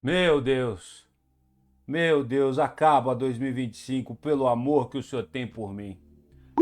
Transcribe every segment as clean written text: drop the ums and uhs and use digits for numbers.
Meu Deus, acaba 2025, pelo amor que o senhor tem por mim.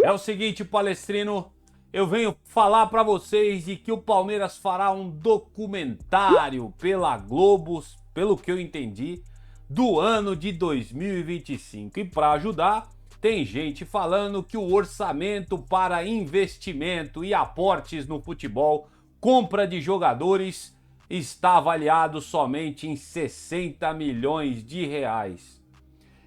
É o seguinte, Palestrino, eu venho falar pra vocês de que o Palmeiras fará um documentário pela Globo, pelo que eu entendi, do ano de 2025. E para ajudar, tem gente falando que o orçamento para investimento e aportes no futebol, compra de jogadores, está avaliado somente em 60 milhões de reais.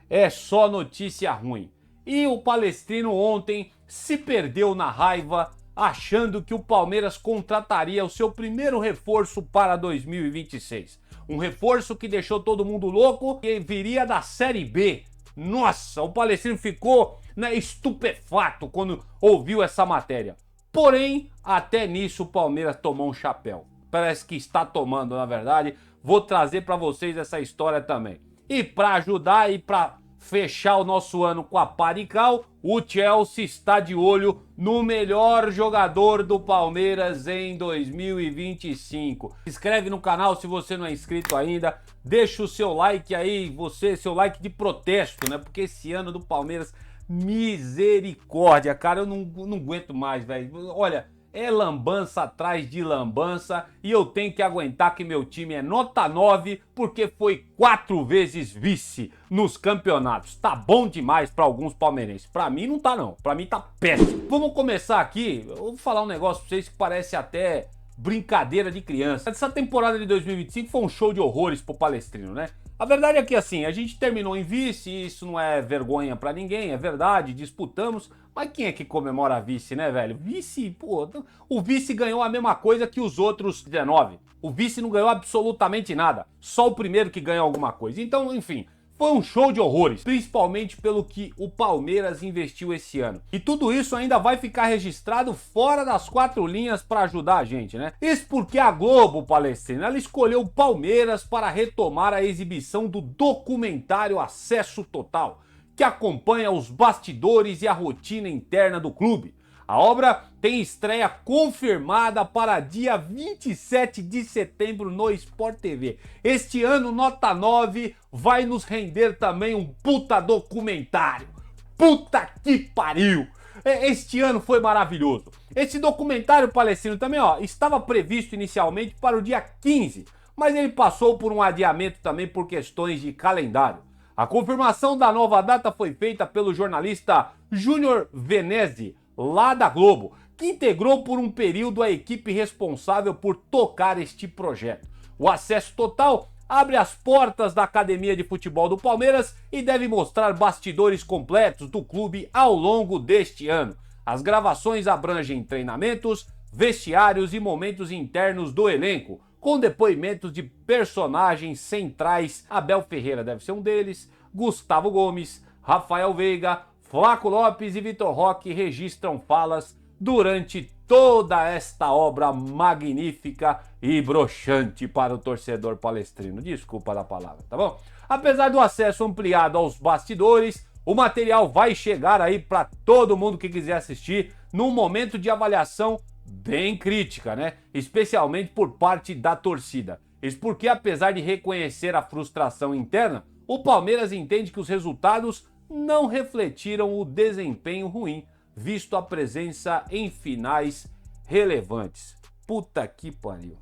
É só notícia ruim. E o Palestrino ontem se perdeu na raiva, achando que o Palmeiras contrataria o seu primeiro reforço para 2026. Um reforço que deixou todo mundo louco e viria da Série B. Nossa, o Palestrino ficou estupefato quando ouviu essa matéria. Porém, até nisso o Palmeiras tomou um chapéu. Parece que está tomando, na verdade. Vou trazer para vocês essa história também. E para ajudar e para fechar o nosso ano com a pá de cal, o Chelsea está de olho no melhor jogador do Palmeiras em 2025. Se inscreve no canal se você não é inscrito ainda, deixa o seu like aí, seu like de protesto, né? Porque esse ano do Palmeiras, misericórdia, cara, eu não aguento mais, velho. Olha, é lambança atrás de lambança e eu tenho que aguentar que meu time é nota 9 porque foi 4 vezes vice nos campeonatos. Tá bom demais para alguns palmeirenses. Para mim não tá não, para mim tá péssimo. Vamos começar aqui, eu vou falar um negócio pra vocês que parece até brincadeira de criança. Essa temporada de 2025 foi um show de horrores pro Palestrino, né? A verdade é que assim, a gente terminou em vice, isso não é vergonha pra ninguém, é verdade, disputamos, mas quem é que comemora a vice, né, velho? Vice, pô, o vice ganhou a mesma coisa que os outros 19. O vice não ganhou absolutamente nada, só o primeiro que ganhou alguma coisa. Então, enfim, foi um show de horrores, principalmente pelo que o Palmeiras investiu esse ano. E tudo isso ainda vai ficar registrado fora das quatro linhas para ajudar a gente, né? Isso porque a Globo, Palestrina, ela escolheu o Palmeiras para retomar a exibição do documentário Acesso Total, que acompanha os bastidores e a rotina interna do clube. A obra tem estreia confirmada para dia 27 de setembro no Sport TV. Este ano, nota 9 vai nos render também um puta documentário. Puta que pariu! Este ano foi maravilhoso. Esse documentário palestino também, ó, estava previsto inicialmente para o dia 15, mas ele passou por um adiamento também por questões de calendário. A confirmação da nova data foi feita pelo jornalista Júnior Venezi, lá da Globo, que integrou por um período a equipe responsável por tocar este projeto. O Acesso Total abre as portas da Academia de Futebol do Palmeiras e deve mostrar bastidores completos do clube ao longo deste ano. As gravações abrangem treinamentos, vestiários e momentos internos do elenco, com depoimentos de personagens centrais. Abel Ferreira deve ser um deles, Gustavo Gomes, Rafael Veiga, Flaco Lopes e Vitor Roque registram falas durante toda esta obra magnífica e broxante para o torcedor palestrino. Desculpa da palavra, tá bom? Apesar do acesso ampliado aos bastidores, o material vai chegar aí para todo mundo que quiser assistir num momento de avaliação bem crítica, né? Especialmente por parte da torcida. Isso porque, apesar de reconhecer a frustração interna, o Palmeiras entende que os resultados não refletiram o desempenho ruim, visto a presença em finais relevantes. Puta que pariu.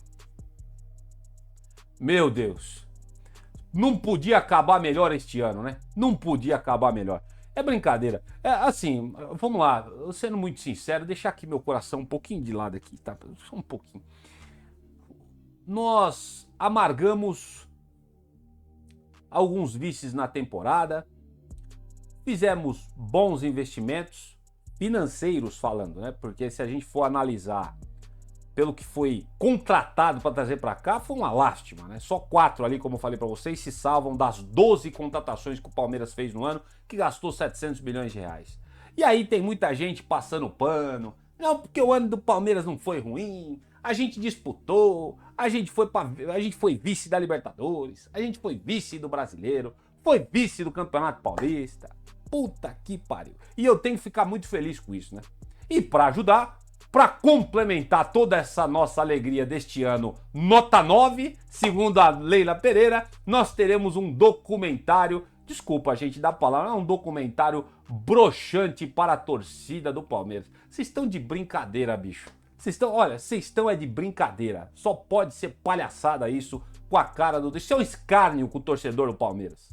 Meu Deus. Não podia acabar melhor este ano, né? Não podia acabar melhor. É brincadeira. É assim, vamos lá, sendo muito sincero, deixar aqui meu coração um pouquinho de lado aqui, tá? Só um pouquinho. Nós amargamos alguns vices na temporada, fizemos bons investimentos, financeiros falando, né? Porque se a gente for analisar pelo que foi contratado para trazer para cá, foi uma lástima, né? Só 4 ali, como eu falei para vocês, se salvam das 12 contratações que o Palmeiras fez no ano, que gastou 700 milhões de reais. E aí tem muita gente passando pano. Não, porque o ano do Palmeiras não foi ruim, a gente disputou, a gente foi vice da Libertadores, a gente foi vice do Brasileiro, foi vice do Campeonato Paulista. Puta que pariu. E eu tenho que ficar muito feliz com isso, né? E para ajudar, para complementar toda essa nossa alegria deste ano, nota 9, segundo a Leila Pereira, nós teremos um documentário, desculpa a gente dar a palavra, é um documentário broxante para a torcida do Palmeiras. Vocês estão de brincadeira, bicho. Vocês estão de brincadeira. Só pode ser palhaçada isso com a cara do... Isso é um escárnio com o torcedor do Palmeiras.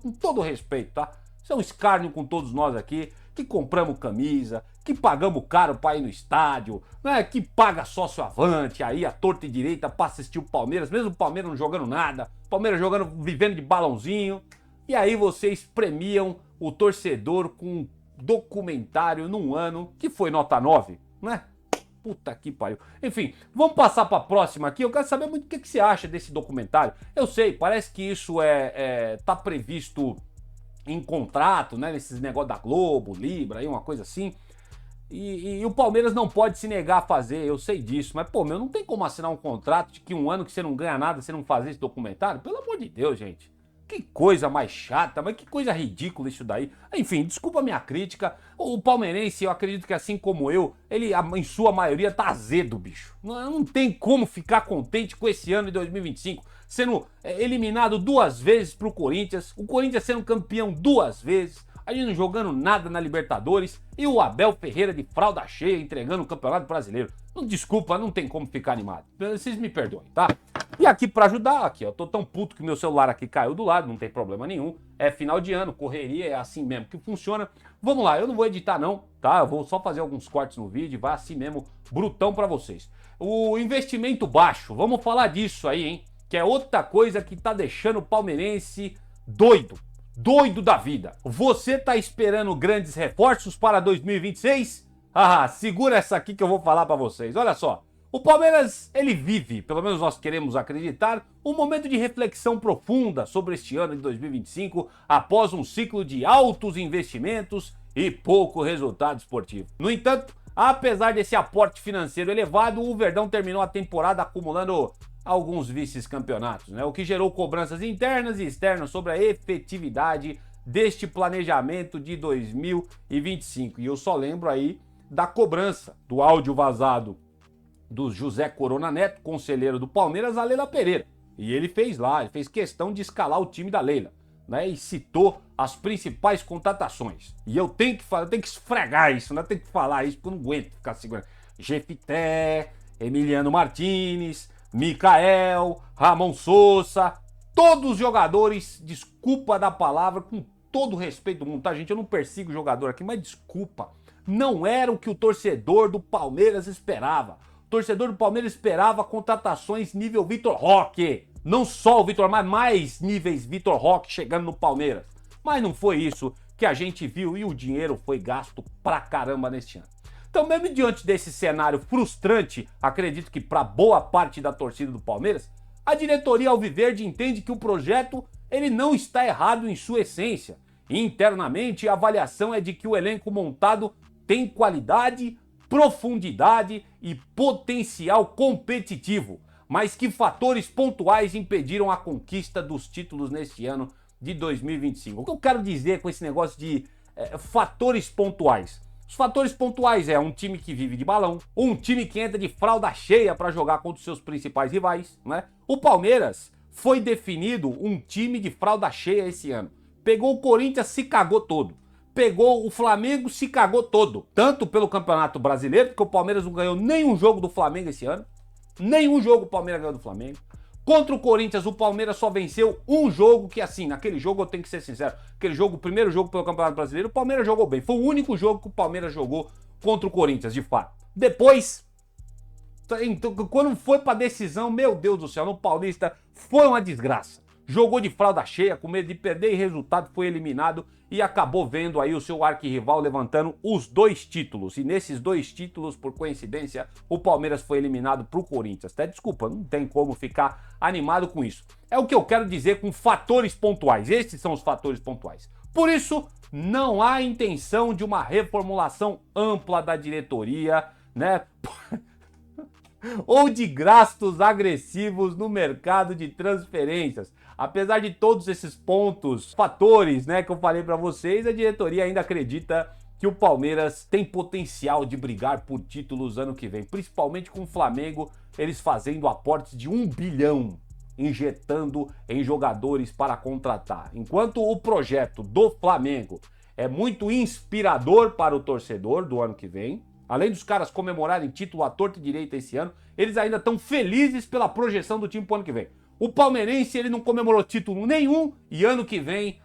Com todo respeito, tá? Isso é um escárnio com todos nós aqui, que compramos camisa, que pagamos caro para ir no estádio, né? Que paga sócio avante, aí a torta e direita para assistir o Palmeiras, mesmo o Palmeiras não jogando nada, o Palmeiras jogando, vivendo de balãozinho. E aí vocês premiam o torcedor com um documentário num ano que foi nota 9, né? Puta que pariu. Enfim, vamos passar para a próxima aqui. Eu quero saber muito o que você acha desse documentário. Eu sei, parece que isso tá previsto em contrato, né? Nesses negócios da Globo, Libra, aí uma coisa assim. E o Palmeiras não pode se negar a fazer, eu sei disso. Mas, pô, não tem como assinar um contrato de que um ano que você não ganha nada, você não fazer esse documentário? Pelo amor de Deus, gente. Que coisa mais chata, mas que coisa ridícula isso daí. Enfim, desculpa a minha crítica. O palmeirense, eu acredito que assim como eu, ele em sua maioria tá azedo, bicho. Não tem como ficar contente com esse ano de 2025, sendo eliminado 2 vezes pro Corinthians, o Corinthians sendo campeão 2 vezes, a gente não jogando nada na Libertadores e o Abel Ferreira de fralda cheia entregando o Campeonato Brasileiro. Desculpa, não tem como ficar animado. Vocês me perdoem, tá? E aqui pra ajudar, aqui, ó, tô tão puto que meu celular aqui caiu do lado, não tem problema nenhum. É final de ano, correria, é assim mesmo que funciona. Vamos lá, eu não vou editar não, tá? Eu vou só fazer alguns cortes no vídeo, vai assim mesmo, brutão pra vocês. O investimento baixo, vamos falar disso aí, hein? Que é outra coisa que tá deixando o palmeirense doido. Doido da vida. Você tá esperando grandes reforços para 2026? Ah, segura essa aqui que eu vou falar pra vocês. Olha só. O Palmeiras, ele vive, pelo menos nós queremos acreditar, um momento de reflexão profunda sobre este ano de 2025, após um ciclo de altos investimentos e pouco resultado esportivo. No entanto, apesar desse aporte financeiro elevado, o Verdão terminou a temporada acumulando alguns vice-campeonatos, né? O que gerou cobranças internas e externas sobre a efetividade deste planejamento de 2025. E eu só lembro aí da cobrança do áudio vazado do José Corona Neto, conselheiro do Palmeiras, a Leila Pereira. E ele fez questão de escalar o time da Leila, né? E citou as principais contratações. E eu tenho que esfregar isso, né? Tenho que falar isso, porque eu não aguento ficar segurando. Jefité, Emiliano Martinez, Mikael, Ramon Sousa, todos os jogadores, desculpa da palavra, com todo o respeito do mundo, tá, gente? Eu não persigo o jogador aqui, mas desculpa. Não era o que o torcedor do Palmeiras esperava. O torcedor do Palmeiras esperava contratações nível Vitor Roque. Não só o Vitor, mas mais níveis Vitor Roque chegando no Palmeiras. Mas não foi isso que a gente viu e o dinheiro foi gasto pra caramba neste ano. Então, mesmo diante desse cenário frustrante, acredito que para boa parte da torcida do Palmeiras, a diretoria alviverde entende que o projeto ele não está errado em sua essência. Internamente, a avaliação é de que o elenco montado tem qualidade, profundidade e potencial competitivo, mas que fatores pontuais impediram a conquista dos títulos neste ano de 2025. O que eu quero dizer com esse negócio de fatores pontuais? Os fatores pontuais é um time que vive de balão, um time que entra de fralda cheia para jogar contra os seus principais rivais, né? O Palmeiras foi definido um time de fralda cheia esse ano. Pegou o Corinthians, se cagou todo. Pegou o Flamengo, se cagou todo. Tanto pelo Campeonato Brasileiro, porque o Palmeiras não ganhou nenhum jogo do Flamengo esse ano. Nenhum jogo o Palmeiras ganhou do Flamengo. Contra o Corinthians, o Palmeiras só venceu um jogo que, assim, naquele jogo eu tenho que ser sincero, aquele jogo, o primeiro jogo pelo Campeonato Brasileiro, o Palmeiras jogou bem. Foi o único jogo que o Palmeiras jogou contra o Corinthians, de fato. Depois, quando foi pra decisão, meu Deus do céu, no Paulista, foi uma desgraça. Jogou de fralda cheia, com medo de perder e resultado foi eliminado e acabou vendo aí o seu arquirrival levantando os 2 títulos. E nesses 2 títulos, por coincidência, o Palmeiras foi eliminado pro Corinthians. Até desculpa, não tem como ficar animado com isso. É o que eu quero dizer com fatores pontuais. Esses são os fatores pontuais. Por isso, não há intenção de uma reformulação ampla da diretoria, né? Ou de gastos agressivos no mercado de transferências. Apesar de todos esses pontos, fatores, né, que eu falei para vocês, a diretoria ainda acredita que o Palmeiras tem potencial de brigar por títulos ano que vem, principalmente com o Flamengo, eles fazendo aportes de 1 bilhão, injetando em jogadores para contratar. Enquanto o projeto do Flamengo é muito inspirador para o torcedor do ano que vem, além dos caras comemorarem título à torta e direita esse ano, eles ainda estão felizes pela projeção do time pro ano que vem. O palmeirense, ele não comemorou título nenhum e ano que vem,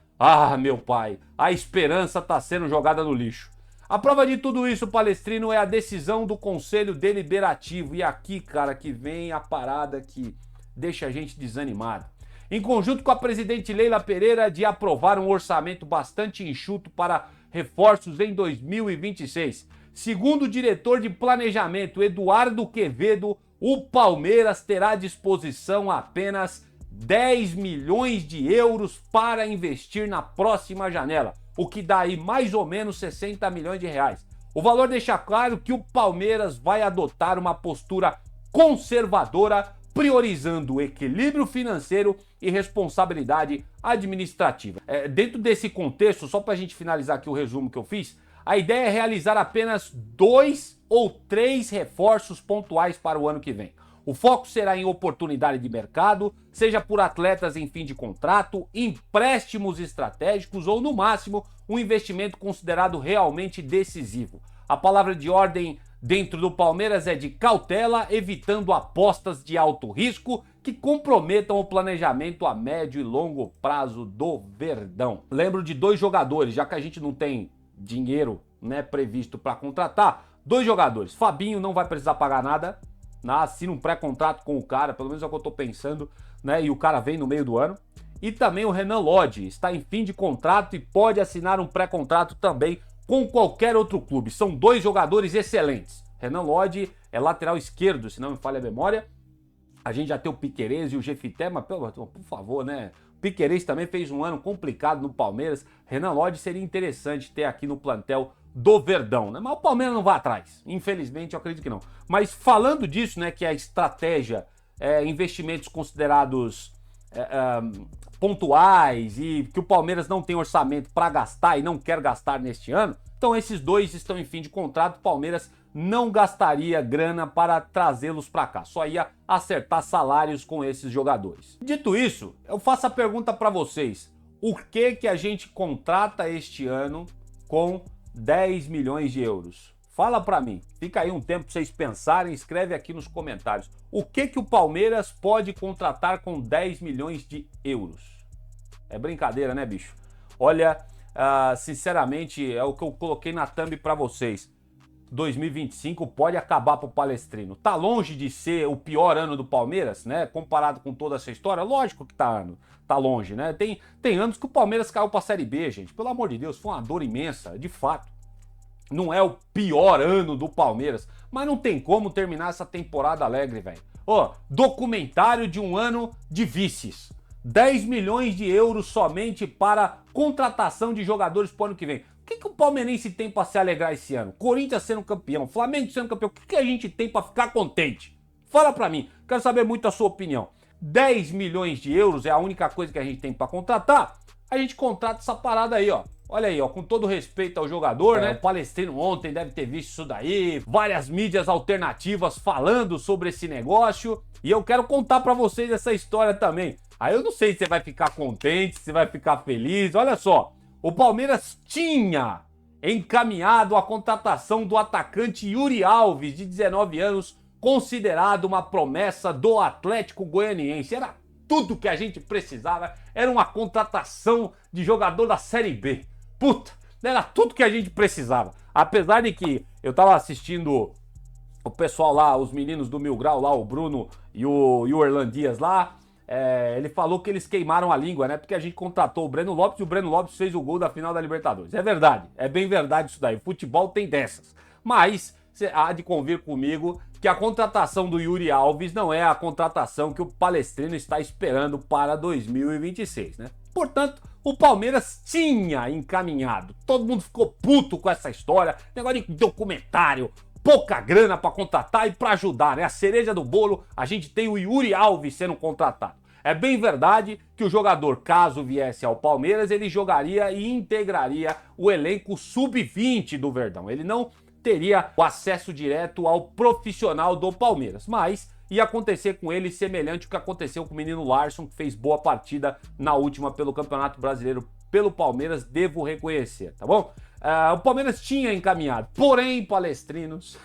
meu pai, a esperança tá sendo jogada no lixo. A prova de tudo isso, Palestrino, é a decisão do Conselho Deliberativo. E aqui, cara, que vem a parada que deixa a gente desanimado. Em conjunto com a presidente Leila Pereira, de aprovar um orçamento bastante enxuto para reforços em 2026. Segundo o diretor de planejamento, Eduardo Quevedo, o Palmeiras terá à disposição apenas 10 milhões de euros para investir na próxima janela, o que dá aí mais ou menos 60 milhões de reais. O valor deixa claro que o Palmeiras vai adotar uma postura conservadora, priorizando o equilíbrio financeiro e responsabilidade administrativa. Dentro desse contexto, só para a gente finalizar aqui o resumo que eu fiz, a ideia é realizar apenas 2 ou 3 reforços pontuais para o ano que vem. O foco será em oportunidade de mercado, seja por atletas em fim de contrato, empréstimos estratégicos ou, no máximo, um investimento considerado realmente decisivo. A palavra de ordem dentro do Palmeiras é de cautela, evitando apostas de alto risco que comprometam o planejamento a médio e longo prazo do Verdão. Lembro de 2 jogadores, já que a gente não tem dinheiro, né, previsto para contratar, 2 jogadores. Fabinho não vai precisar pagar nada, assina um pré-contrato com o cara, pelo menos é o que eu tô pensando, né? E o cara vem no meio do ano. E também o Renan Lodge está em fim de contrato e pode assinar um pré-contrato também com qualquer outro clube. São 2 jogadores excelentes. Renan Lodge é lateral esquerdo, se não me falha a memória. A gente já tem o Piquerez e o Jefité, mas por favor, né? O Piquerez também fez um ano complicado no Palmeiras. Renan Lodge seria interessante ter aqui no plantel do Verdão, né? Mas o Palmeiras não vai atrás, infelizmente eu acredito que não. Mas falando disso, né, que a estratégia investimentos considerados pontuais e que o Palmeiras não tem orçamento para gastar e não quer gastar neste ano, então esses 2 estão em fim de contrato, o Palmeiras não gastaria grana para trazê-los para cá, só ia acertar salários com esses jogadores. Dito isso, eu faço a pergunta para vocês, o que a gente contrata este ano com 10 milhões de euros? Fala pra mim, fica aí um tempo pra vocês pensarem, escreve aqui nos comentários. O que o Palmeiras pode contratar com 10 milhões de euros? É brincadeira, né, bicho? Olha, sinceramente, é o que eu coloquei na thumb pra vocês. 2025 pode acabar pro Palestrino. Tá longe de ser o pior ano do Palmeiras, né? Comparado com toda essa história, lógico que tá longe, né? Tem anos que o Palmeiras caiu pra Série B, gente. Pelo amor de Deus, foi uma dor imensa, de fato. Não é o pior ano do Palmeiras, mas não tem como terminar essa temporada alegre, velho. Documentário de um ano de vices. 10 milhões de euros somente para contratação de jogadores pro ano que vem. O que o palmeirense tem para se alegrar esse ano? Corinthians sendo campeão, Flamengo sendo campeão. O que a gente tem para ficar contente? Fala para mim, quero saber muito a sua opinião. 10 milhões de euros é a única coisa que a gente tem para contratar? A gente contrata essa parada aí, ó. Olha aí, ó, com todo respeito ao jogador, né? O Palestrino ontem deve ter visto isso daí, várias mídias alternativas falando sobre esse negócio, e eu quero contar pra vocês essa história também. Aí eu não sei se você vai ficar contente, se vai ficar feliz. Olha só, o Palmeiras tinha encaminhado a contratação do atacante Yuri Alves, de 19 anos, considerado uma promessa do Atlético Goianiense. Era tudo que a gente precisava, era uma contratação de jogador da Série B. Puta, era tudo que a gente precisava. Apesar de que eu tava assistindo o pessoal lá, os meninos do Mil Grau lá, o Bruno e o Erlan Dias lá, ele falou que eles queimaram a língua, né? Porque a gente contratou o Breno Lopes e o Breno Lopes fez o gol da final da Libertadores. É verdade, é bem verdade isso daí. O futebol tem dessas. Mas você há de convir comigo que a contratação do Yuri Alves não é a contratação que o Palestrino está esperando para 2026, né? Portanto, o Palmeiras tinha encaminhado. Todo mundo ficou puto com essa história, negócio de documentário, pouca grana para contratar e para ajudar, né? A cereja do bolo, a gente tem o Yuri Alves sendo contratado. É bem verdade que o jogador, caso viesse ao Palmeiras, ele jogaria e integraria o elenco sub-20 do Verdão. Ele não teria o acesso direto ao profissional do Palmeiras, mas ia acontecer com ele semelhante ao que aconteceu com o menino Larson, que fez boa partida na última pelo Campeonato Brasileiro pelo Palmeiras, devo reconhecer, tá bom? O Palmeiras tinha encaminhado, porém, palestrinos...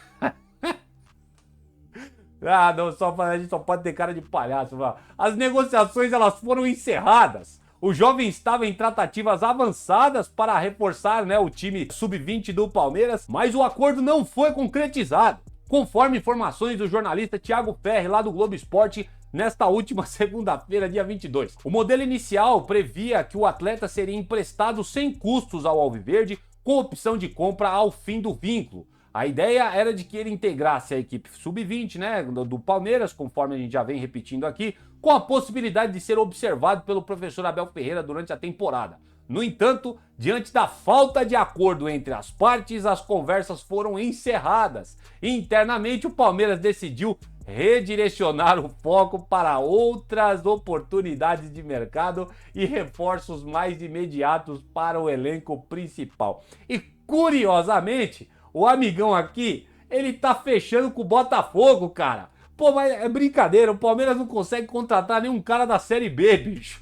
não, a gente só pode ter cara de palhaço. Mano. As negociações elas foram encerradas. O jovem estava em tratativas avançadas para reforçar, né, o time sub-20 do Palmeiras, mas o acordo não foi concretizado. Conforme informações do jornalista Thiago Ferri, lá do Globo Esporte, nesta última segunda-feira, dia 22. O modelo inicial previa que o atleta seria emprestado sem custos ao Alviverde, com opção de compra ao fim do vínculo. A ideia era de que ele integrasse a equipe sub-20, né, do Palmeiras, conforme a gente já vem repetindo aqui, com a possibilidade de ser observado pelo professor Abel Ferreira durante a temporada. No entanto, diante da falta de acordo entre as partes, as conversas foram encerradas. Internamente, o Palmeiras decidiu redirecionar o foco para outras oportunidades de mercado e reforços mais imediatos para o elenco principal. E, curiosamente, o amigão aqui, ele tá fechando com o Botafogo, cara. Pô, mas é brincadeira, o Palmeiras não consegue contratar nenhum cara da Série B, bicho.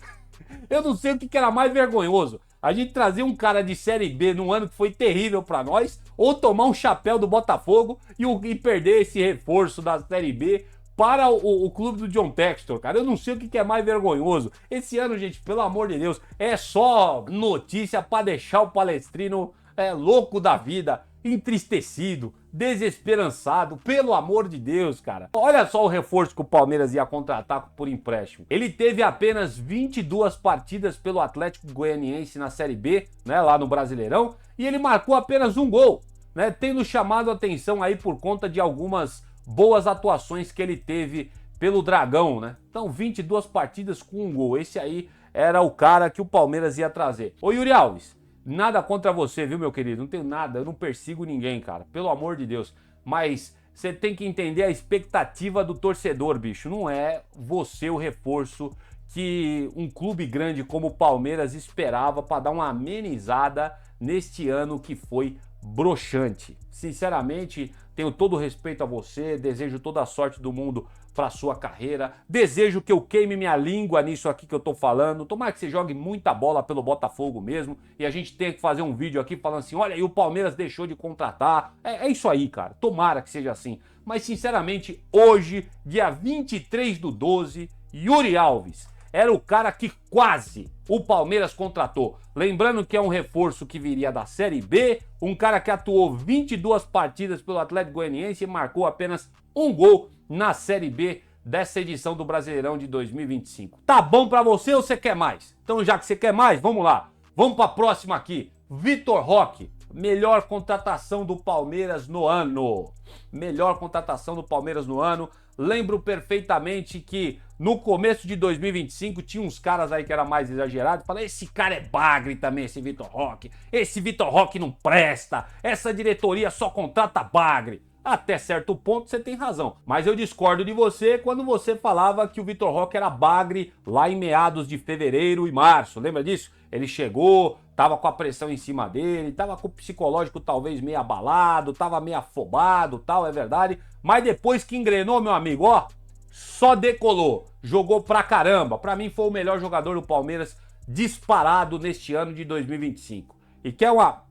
Eu não sei o que era mais vergonhoso. A gente trazer um cara de Série B num ano que foi terrível pra nós, ou tomar um chapéu do Botafogo e perder esse reforço da Série B para o clube do John Textor, cara. Eu não sei o que é mais vergonhoso. Esse ano, gente, pelo amor de Deus, é só notícia pra deixar o palestrino louco da vida, entristecido, desesperançado, pelo amor de Deus, cara. Olha só o reforço que o Palmeiras ia contratar por empréstimo. Ele teve apenas 22 partidas pelo Atlético Goianiense na Série B, né, lá no Brasileirão, e ele marcou apenas um gol, né, tendo chamado a atenção aí por conta de algumas boas atuações que ele teve pelo Dragão, né? Então, 22 partidas com um gol. Esse aí era o cara que o Palmeiras ia trazer. Ô, Yuri Alves, nada contra você, viu, meu querido? Não tenho nada, eu não persigo ninguém, cara. Pelo amor de Deus. Mas você tem que entender a expectativa do torcedor, bicho. Não é você o reforço que um clube grande como o Palmeiras esperava para dar uma amenizada neste ano que foi broxante. Sinceramente, tenho todo o respeito a você, desejo toda a sorte do mundo para sua carreira, desejo que eu queime minha língua nisso aqui que eu tô falando, tomara que você jogue muita bola pelo Botafogo mesmo, e a gente tem que fazer um vídeo aqui falando assim, olha aí, o Palmeiras deixou de contratar, é isso aí, cara, tomara que seja assim, mas sinceramente, hoje, dia 23/12, Yuri Alves era o cara que quase o Palmeiras contratou. Lembrando que é um reforço que viria da Série B, um cara que atuou 22 partidas pelo Atlético Goianiense e marcou apenas um gol na Série B dessa edição do Brasileirão de 2025. Tá bom pra você ou você quer mais? Então já que você quer mais, vamos lá. Vamos pra próxima aqui. Vitor Roque, melhor contratação do Palmeiras no ano. Melhor contratação do Palmeiras no ano. Lembro perfeitamente que no começo de 2025 tinha uns caras aí que era mais exagerado. Falei, esse cara é bagre também, esse Vitor Roque. Esse Vitor Roque não presta. Essa diretoria só contrata bagre. Até certo ponto você tem razão. Mas eu discordo de você quando você falava que o Vitor Roque era bagre lá em meados de fevereiro e março. Lembra disso? Ele chegou, tava com a pressão em cima dele, tava com o psicológico talvez meio abalado, tava meio afobado, tal, é verdade. Mas depois que engrenou, meu amigo, ó, só decolou. Jogou pra caramba. Pra mim foi o melhor jogador do Palmeiras disparado neste ano de 2025. E quer uma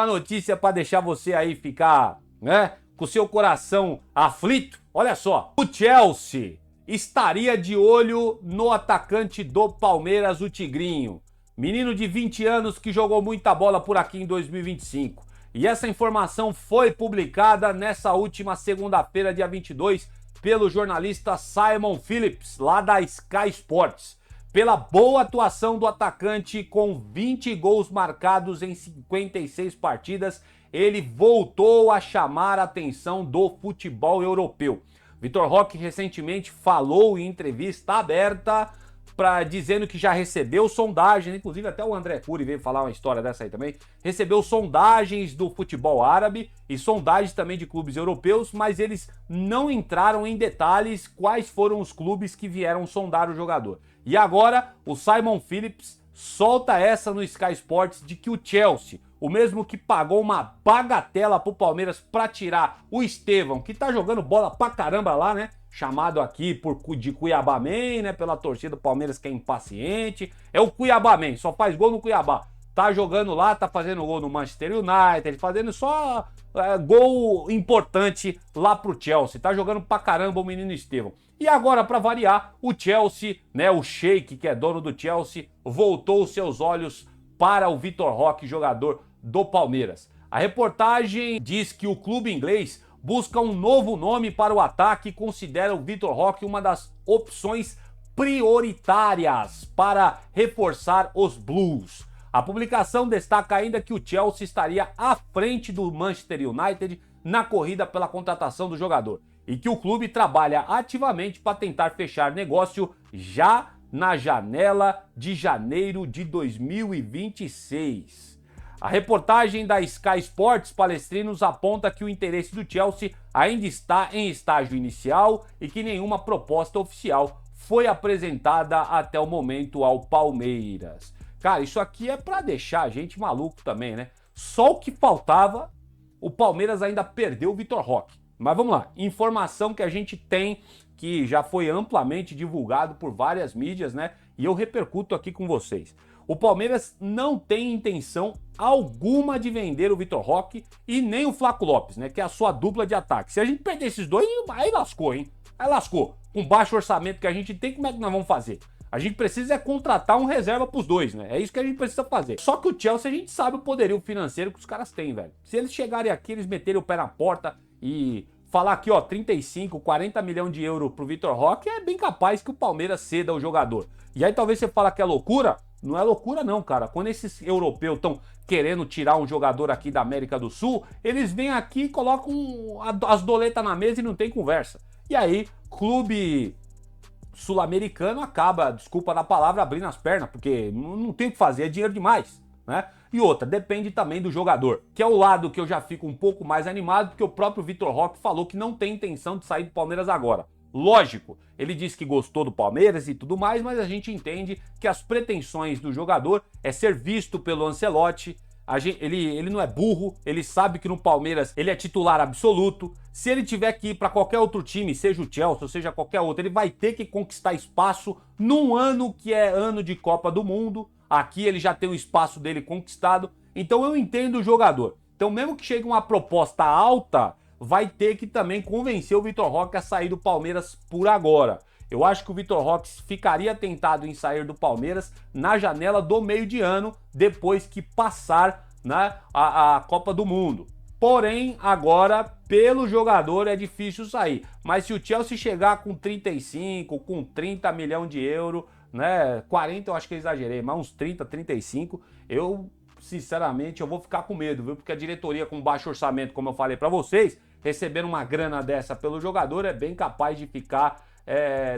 notícia pra deixar você aí ficar, né, com seu coração aflito? Olha só, o Chelsea estaria de olho no atacante do Palmeiras, o Tigrinho. Menino de 20 anos que jogou muita bola por aqui em 2025. E essa informação foi publicada nessa última segunda-feira, dia 22, pelo jornalista Simon Phillips, lá da Sky Sports. Pela boa atuação do atacante, com 20 gols marcados em 56 partidas, ele voltou a chamar a atenção do futebol europeu. Vitor Roque recentemente falou em entrevista aberta dizendo que já recebeu sondagens, inclusive até o André Cury veio falar uma história dessa aí também, recebeu sondagens do futebol árabe e sondagens também de clubes europeus, mas eles não entraram em detalhes quais foram os clubes que vieram sondar o jogador. E agora o Simon Phillips solta essa no Sky Sports de que o Chelsea, o mesmo que pagou uma bagatela pro Palmeiras pra tirar o Estevão, que tá jogando bola pra caramba lá, né? Chamado aqui de Cuiabá Man, né? Pela torcida do Palmeiras que é impaciente. É o Cuiabá Man, só faz gol no Cuiabá. Tá jogando lá, tá fazendo gol no Manchester United, fazendo só gol importante lá pro Chelsea. Tá jogando pra caramba o menino Estevão. E agora, para variar, o Chelsea, né, o Sheik, que é dono do Chelsea, voltou os seus olhos para o Vitor Roque, jogador do Palmeiras. A reportagem diz que o clube inglês busca um novo nome para o ataque e considera o Vitor Roque uma das opções prioritárias para reforçar os Blues. A publicação destaca ainda que o Chelsea estaria à frente do Manchester United na corrida pela contratação do jogador e que o clube trabalha ativamente para tentar fechar negócio já na janela de janeiro de 2026. A reportagem da Sky Sports Palestrinos aponta que o interesse do Chelsea ainda está em estágio inicial e que nenhuma proposta oficial foi apresentada até o momento ao Palmeiras. Cara, isso aqui é para deixar a gente maluco também, né? Só o que faltava, o Palmeiras ainda perdeu o Vitor Roque. Mas vamos lá, informação que a gente tem, que já foi amplamente divulgado por várias mídias, né? E eu repercuto aqui com vocês. O Palmeiras não tem intenção alguma de vender o Vitor Roque e nem o Flaco Lopes, né? Que é a sua dupla de ataque. Se a gente perder esses dois, aí lascou, hein? Aí lascou. Com baixo orçamento que a gente tem, como é que nós vamos fazer? A gente precisa é contratar um reserva pros dois, né? É isso que a gente precisa fazer. Só que o Chelsea, a gente sabe o poderio financeiro que os caras têm, velho. Se eles chegarem aqui, eles meterem o pé na porta e falar aqui, ó, 35, 40 milhões de euros pro Vitor Roque, é bem capaz que o Palmeiras ceda o jogador. E aí talvez você fala que é loucura. Não é loucura não, cara. Quando esses europeus estão querendo tirar um jogador aqui da América do Sul, eles vêm aqui e colocam as doletas na mesa e não tem conversa. E aí, clube sul-americano acaba, desculpa da palavra, abrindo as pernas, porque não tem o que fazer, é dinheiro demais, né? E outra, depende também do jogador, que é o lado que eu já fico um pouco mais animado, porque o próprio Vitor Roque falou que não tem intenção de sair do Palmeiras agora. Lógico, ele disse que gostou do Palmeiras e tudo mais, mas a gente entende que as pretensões do jogador é ser visto pelo Ancelotti. Ele não é burro, ele sabe que no Palmeiras ele é titular absoluto. Se ele tiver que ir para qualquer outro time, seja o Chelsea ou seja qualquer outro, ele vai ter que conquistar espaço num ano que é ano de Copa do Mundo. Aqui ele já tem o espaço dele conquistado. Então eu entendo o jogador. Então mesmo que chegue uma proposta alta, vai ter que também convencer o Vitor Roque a sair do Palmeiras por agora. Eu acho que o Vitor Roque ficaria tentado em sair do Palmeiras na janela do meio de ano, depois que passar, né, a Copa do Mundo. Porém, agora, pelo jogador, é difícil sair. Mas se o Chelsea chegar com 35, com 30 milhões de euros, né, 40 eu acho que eu exagerei, mas uns 30, 35, eu, sinceramente, eu vou ficar com medo, viu? Porque a diretoria com baixo orçamento, como eu falei pra vocês, recebendo uma grana dessa pelo jogador, é bem capaz de ficar...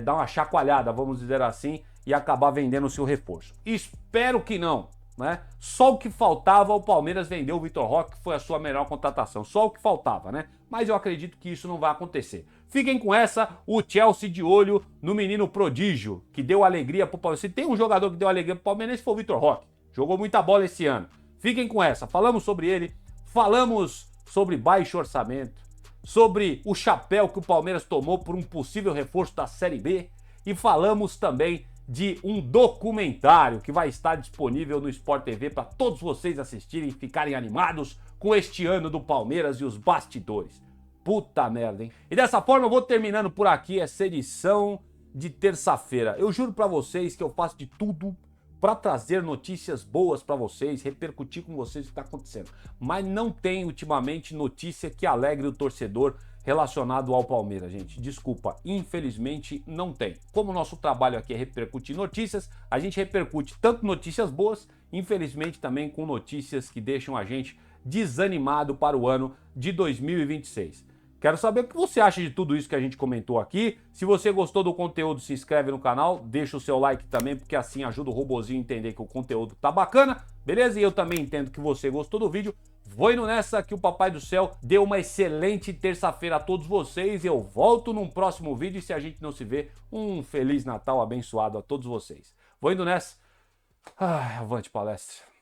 dar uma chacoalhada, vamos dizer assim, e acabar vendendo o seu reforço. Espero que não, né? Só o que faltava, o Palmeiras vendeu o Vitor Roque, que foi a sua melhor contratação. Só o que faltava, né? Mas eu acredito que isso não vai acontecer. Fiquem com essa, o Chelsea de olho no menino prodígio, que deu alegria pro Palmeiras. Se tem um jogador que deu alegria pro Palmeiras, foi o Vitor Roque. Jogou muita bola esse ano. Fiquem com essa, falamos sobre ele, falamos sobre baixo orçamento, sobre o chapéu que o Palmeiras tomou por um possível reforço da Série B e falamos também de um documentário que vai estar disponível no Sport TV para todos vocês assistirem e ficarem animados com este ano do Palmeiras e os bastidores. Puta merda, hein? E dessa forma eu vou terminando por aqui essa edição de terça-feira. Eu juro para vocês que eu faço de tudo para trazer notícias boas para vocês, repercutir com vocês o que está acontecendo. Mas não tem ultimamente notícia que alegre o torcedor relacionado ao Palmeiras, gente. Desculpa, infelizmente não tem. Como o nosso trabalho aqui é repercutir notícias, a gente repercute tanto notícias boas, infelizmente também com notícias que deixam a gente desanimado para o ano de 2026. Quero saber o que você acha de tudo isso que a gente comentou aqui. Se você gostou do conteúdo, se inscreve no canal, deixa o seu like também, porque assim ajuda o robozinho a entender que o conteúdo tá bacana, beleza? E eu também entendo que você gostou do vídeo. Vou indo nessa, que o Papai do Céu dê uma excelente terça-feira a todos vocês. Eu volto num próximo vídeo e se a gente não se vê, um Feliz Natal abençoado a todos vocês. Vou indo nessa. Avante palestra.